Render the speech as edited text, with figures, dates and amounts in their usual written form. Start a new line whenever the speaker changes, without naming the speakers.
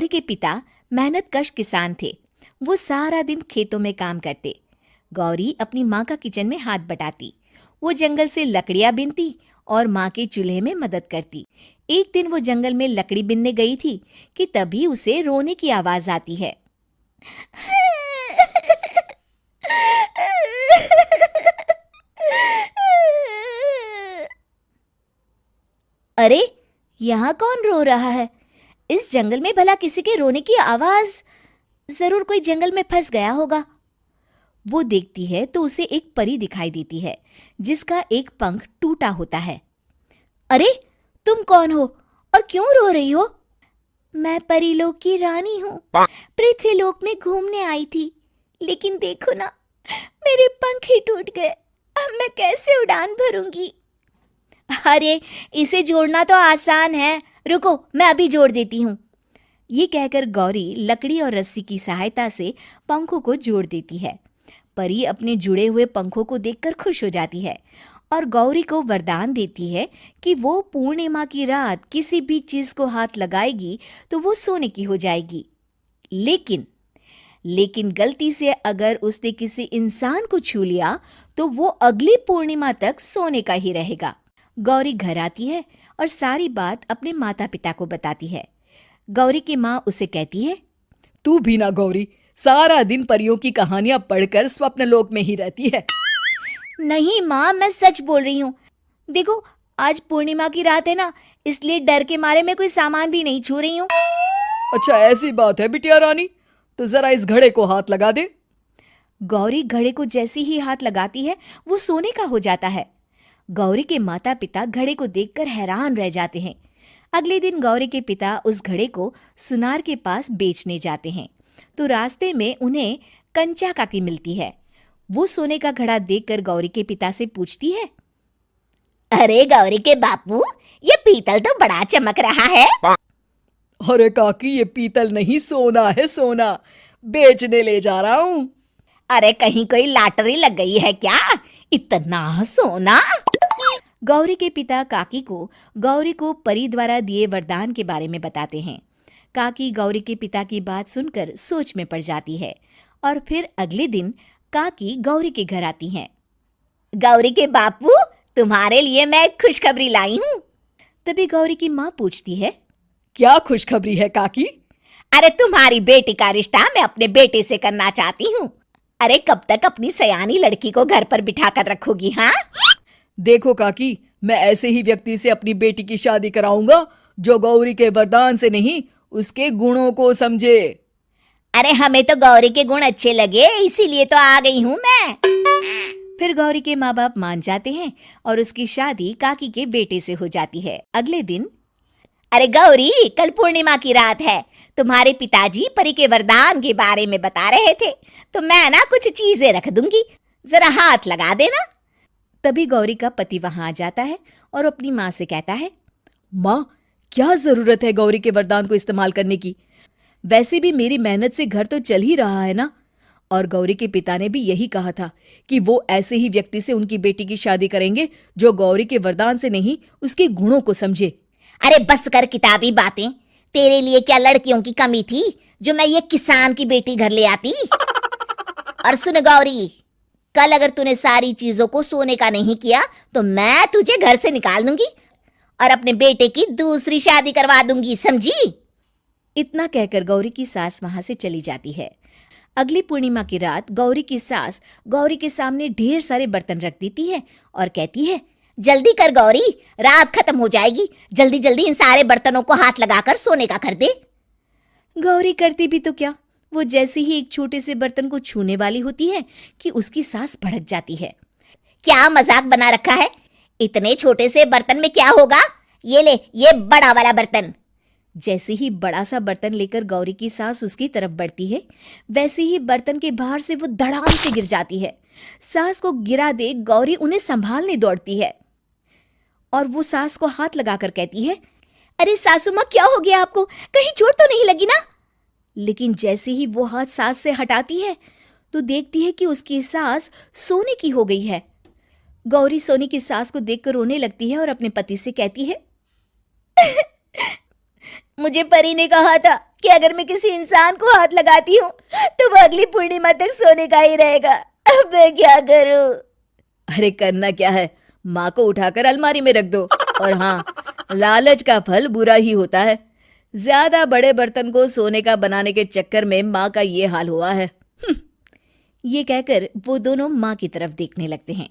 गौरी के पिता मेहनतकश किसान थे। वो सारा दिन खेतों में काम करते। गौरी अपनी माँ का किचन में हाथ बटाती। वो जंगल से लकड़ियाँ बीनती और माँ के चूल्हे में मदद करती। एक दिन वो जंगल में लकड़ी बीनने गई थी कि तभी उसे रोने की आवाज आती है। अरे, यहाँ कौन रो रहा है? इस जंगल में भला किसी के रोने की आवाज? जरूर कोई जंगल में फंस गया होगा। वो देखती है तो उसे एक परी दिखाई देती है जिसका एक पंख टूटा होता है। अरे, तुम कौन हो और क्यों रो रही हो? मैं परीलोक की रानी हूँ। पृथ्वीलोक में घूमने आई थी, लेकिन देखो ना, मेरे पंख ही टूट गए। अब मैं कैसे उड़ान भरूंगी? अरे, इसे जोड़ना तो आसान है। रुको, मैं अभी जोड़ देती हूँ। ये कहकर गौरी लकड़ी और रस्सी की सहायता से पंखों को जोड़ देती है। परी अपने जुड़े हुए पंखों को देखकर खुश हो जाती है और गौरी को वरदान देती है कि वो पूर्णिमा की रात किसी भी चीज को हाथ लगाएगी तो वो सोने की हो जाएगी। लेकिन गलती से अगर उसने किसी इंसान को छू लिया तो वो अगली पूर्णिमा तक सोने का ही रहेगा। गौरी घर आती है और सारी बात अपने माता पिता को बताती है। गौरी की माँ उसे कहती है,
तू भी ना गौरी, सारा दिन परियों की कहानियां पढ़कर स्वप्न लोक में ही रहती है।
नहीं माँ, मैं सच बोल रही हूँ। देखो, आज पूर्णिमा की रात है ना, इसलिए डर के मारे मैं कोई सामान भी नहीं छू रही हूँ।
अच्छा, ऐसी बात है बिटिया रानी, तो जरा इस घड़े को हाथ लगा दे।
गौरी घड़े को जैसे ही हाथ लगाती है वो सोने का हो जाता है। गौरी के माता पिता घड़े को देखकर हैरान रह जाते हैं। अगले दिन गौरी के पिता उस घड़े को सुनार के पास बेचने जाते हैं तो रास्ते में उन्हें कंचा काकी मिलती है। वो सोने का घड़ा देखकर गौरी के पिता से पूछती है, अरे गौरी के बापू, ये पीतल तो बड़ा चमक रहा है।
अरे काकी, ये पीतल नहीं, सोना है, सोना। बेचने ले जा रहा हूँ।
अरे, कहीं कोई लॉटरी लग गई है क्या? इतना सोना? गौरी के पिता काकी को गौरी को परी द्वारा दिए वरदान के बारे में बताते हैं। काकी गौरी के पिता की बात सुनकर सोच में पड़ जाती है और फिर अगले दिन काकी गौरी के घर आती हैं। गौरी के बापू, तुम्हारे लिए मैं एक खुशखबरी लाई हूँ। तभी गौरी की माँ पूछती है,
क्या खुशखबरी है काकी?
अरे, तुम्हारी बेटी का रिश्ता मैं अपने बेटे से करना चाहती हूँ। अरे, कब तक अपनी सयानी लड़की को घर पर बिठा कर रखोगी? हाँ,
देखो काकी, मैं ऐसे ही व्यक्ति से अपनी बेटी की शादी कराऊंगा जो गौरी के वरदान से नहीं, उसके गुणों को समझे।
अरे, हमें तो गौरी के गुण अच्छे लगे, इसीलिए तो आ गई हूँ मैं। फिर गौरी के माँ बाप मान जाते हैं और उसकी शादी काकी के बेटे से हो जाती है। अगले दिन, अरे गौरी, कल पूर्णिमा की रात है। तुम्हारे पिताजी परी के वरदान के बारे में बता रहे थे, तो मैं ना कुछ चीजें रख दूंगी, जरा हाथ लगा देना। तभी गौरी का पति वहां आ जाता है और अपनी माँ से कहता है,
माँ, क्या जरूरत है गौरी के वरदान को इस्तेमाल करने की? वैसे भी मेरी मेहनत से घर तो चल ही रहा है ना। और गौरी के पिता ने भी यही कहा था कि वो ऐसे ही व्यक्ति से उनकी बेटी की शादी करेंगे जो गौरी के वरदान से नहीं, उसके गुणों को समझे।
अरे बस कर किताबी बातें। तेरे लिए क्या लड़कियों की कमी थी जो मैं ये किसान की बेटी घर ले आती? और सुन गौरी, कल अगर तूने सारी चीजों को सोने का नहीं किया तो मैं तुझे घर से निकाल दूंगी और अपने बेटे की दूसरी शादी करवा दूंगी, समझी? इतना कहकर गौरी की सास वहां से चली जाती है। अगली पूर्णिमा की रात गौरी की सास गौरी के सामने ढेर सारे बर्तन रख देती है और कहती है, जल्दी कर गौरी, रात खत्म हो जाएगी। जल्दी जल्दी इन सारे बर्तनों को हाथ लगाकर सोने का कर दे। गौरी करती भी तो क्या, वो जैसे ही एक छोटे से बर्तन को छूने वाली होती है कि उसकी सास भड़क जाती है। क्या मजाक बना रखा है? इतने छोटे से बर्तन में क्या होगा? ये ले, ये बड़ा वाला बर्तन। जैसे ही बड़ा सा बर्तन लेकर गौरी की सास उसकी तरफ बढ़ती है, वैसे ही बर्तन के बाहर से वो धड़ाम से गिर जाती है। सास को गिरा देख गौरी उन्हें संभालने दौड़ती है और वो सास को हाथ लगाकर कहती है, अरे सासू माँ, क्या हो गया आपको? कहीं चोट तो नहीं लगी ना? लेकिन जैसे ही वो हाथ सास से हटाती है तो देखती है कि उसकी सास सोने की हो गई है। गौरी सोने की सास को देखकर रोने लगती है और अपने पति से कहती है, मुझे परी ने कहा था कि अगर मैं किसी इंसान को हाथ लगाती हूँ तो वो अगली पूर्णिमा तक सोने का ही रहेगा। अब मैं क्या करूँ?
अरे करना क्या है, माँ को उठाकर अलमारी में रख दो। और हाँ, लालच का फल बुरा ही होता है। ज्यादा बड़े बर्तन को सोने का बनाने के चक्कर में माँ का ये हाल हुआ है। ये कहकर वो दोनों माँ की तरफ देखने लगते हैं।